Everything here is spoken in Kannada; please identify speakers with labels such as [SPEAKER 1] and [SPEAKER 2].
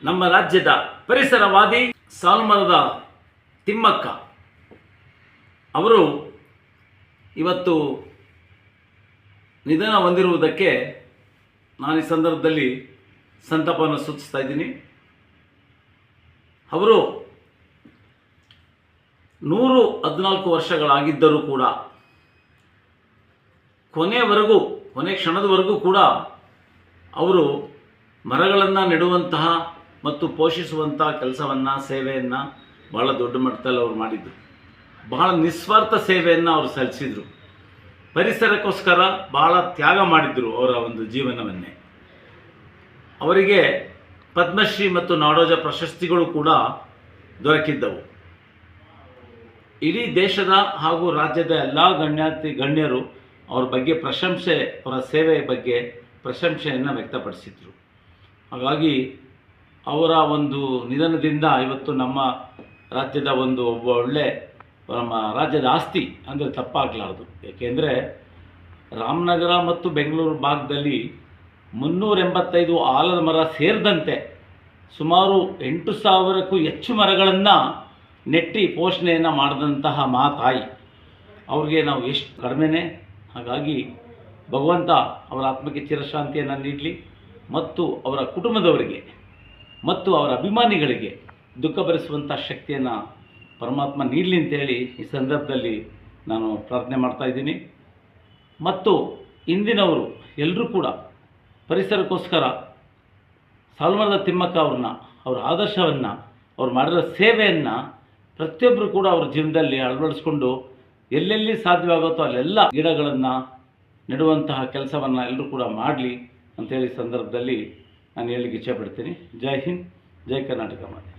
[SPEAKER 1] ನಮ್ಮ ರಾಜ್ಯದ ಪರಿಸರವಾದಿ ಸಾಲುಮರದ ತಿಮ್ಮಕ್ಕ ಅವರು ಇವತ್ತು ನಿಧನ ಹೊಂದಿರುವುದಕ್ಕೆ ನಾನು ಈ ಸಂದರ್ಭದಲ್ಲಿ ಸಂತಾಪವನ್ನು ಸೂಚಿಸ್ತಾ ಇದ್ದೀನಿ. ಅವರು 114 ವರ್ಷಗಳಾಗಿದ್ದರೂ ಕೂಡ ಕೊನೆ ಕ್ಷಣದವರೆಗೂ ಕೂಡ ಅವರು ಮರಗಳನ್ನು ನೆಡುವಂತಹ ಮತ್ತು ಪೋಷಿಸುವಂತಹ ಕೆಲಸವನ್ನು ಸೇವೆಯನ್ನು ಭಾಳ ದೊಡ್ಡ ಮಟ್ಟದಲ್ಲಿ ಅವರು ಮಾಡಿದರು. ಬಹಳ ನಿಸ್ವಾರ್ಥ ಸೇವೆಯನ್ನು ಅವರು ಸಲ್ಲಿಸಿದರು. ಪರಿಸರಕ್ಕೋಸ್ಕರ ಬಹಳ ತ್ಯಾಗ ಮಾಡಿದರು ಅವರ ಒಂದು ಜೀವನವನ್ನೇ. ಅವರಿಗೆ ಪದ್ಮಶ್ರೀ ಮತ್ತು ನಾಡೋಜ ಪ್ರಶಸ್ತಿಗಳು ಕೂಡ ದೊರಕಿದ್ದವು. ಇಡೀ ದೇಶದ ಹಾಗೂ ರಾಜ್ಯದ ಎಲ್ಲ ಗಣ್ಯರು ಅವ್ರ ಬಗ್ಗೆ ಅವರ ಸೇವೆಯ ಬಗ್ಗೆ ಪ್ರಶಂಸೆಯನ್ನು ವ್ಯಕ್ತಪಡಿಸಿದರು. ಹಾಗಾಗಿ ಅವರ ಒಂದು ನಿಧನದಿಂದ ಇವತ್ತು ನಮ್ಮ ರಾಜ್ಯದ ಒಬ್ಬ ಒಳ್ಳೆ ನಮ್ಮ ರಾಜ್ಯದ ಆಸ್ತಿ ಅಂದರೆ ತಪ್ಪಾಗಲಾರದು. ಏಕೆಂದರೆ ರಾಮನಗರ ಮತ್ತು ಬೆಂಗಳೂರು ಭಾಗದಲ್ಲಿ 385 ಆಲದ ಮರ ಸೇರಿದಂತೆ ಸುಮಾರು 8,000ಕ್ಕೂ ಹೆಚ್ಚು ಮರಗಳನ್ನು ನೆಟ್ಟಿ ಪೋಷಣೆಯನ್ನು ಮಾಡಿದಂತಹ ಮಾತಾಯಿ ಅವ್ರಿಗೆ ನಾವು ಎಷ್ಟು ಕಡಿಮೆನೇ. ಹಾಗಾಗಿ ಭಗವಂತ ಅವರ ಆತ್ಮಕ್ಕೆ ಚಿರಶಾಂತಿಯನ್ನು ನೀಡಲಿ ಮತ್ತು ಅವರ ಕುಟುಂಬದವರಿಗೆ ಮತ್ತು ಅವರ ಅಭಿಮಾನಿಗಳಿಗೆ ದುಃಖ ಭರಿಸುವಂಥ ಶಕ್ತಿಯನ್ನು ಪರಮಾತ್ಮ ನೀಡಲಿ ಅಂತೇಳಿ ಈ ಸಂದರ್ಭದಲ್ಲಿ ನಾನು ಪ್ರಾರ್ಥನೆ ಮಾಡ್ತಾಯಿದ್ದೀನಿ. ಮತ್ತು ಇಂದಿನವರು ಎಲ್ಲರೂ ಕೂಡ ಪರಿಸರಕ್ಕೋಸ್ಕರ ಸಾಲುಮರದ ತಿಮ್ಮಕ್ಕ ಅವರ ಆದರ್ಶವನ್ನು ಅವ್ರು ಮಾಡಿರೋ ಸೇವೆಯನ್ನು ಪ್ರತಿಯೊಬ್ಬರು ಕೂಡ ಅವ್ರ ಜೀವನದಲ್ಲಿ ಅಳವಡಿಸ್ಕೊಂಡು ಎಲ್ಲೆಲ್ಲಿ ಸಾಧ್ಯವಾಗುತ್ತೋ ಅಲ್ಲೆಲ್ಲ ಗಿಡಗಳನ್ನು ನೆಡುವಂತಹ ಕೆಲಸವನ್ನು ಎಲ್ಲರೂ ಕೂಡ ಮಾಡಲಿ ಅಂಥೇಳಿ ಸಂದರ್ಭದಲ್ಲಿ ನಾನು ಹೇಳಲಿಕ್ಕೆ ಇಚ್ಛೆಪಡ್ತೀನಿ. ಜೈ ಹಿಂದ್, ಜೈ ಕರ್ನಾಟಕ ಮಾತೆ.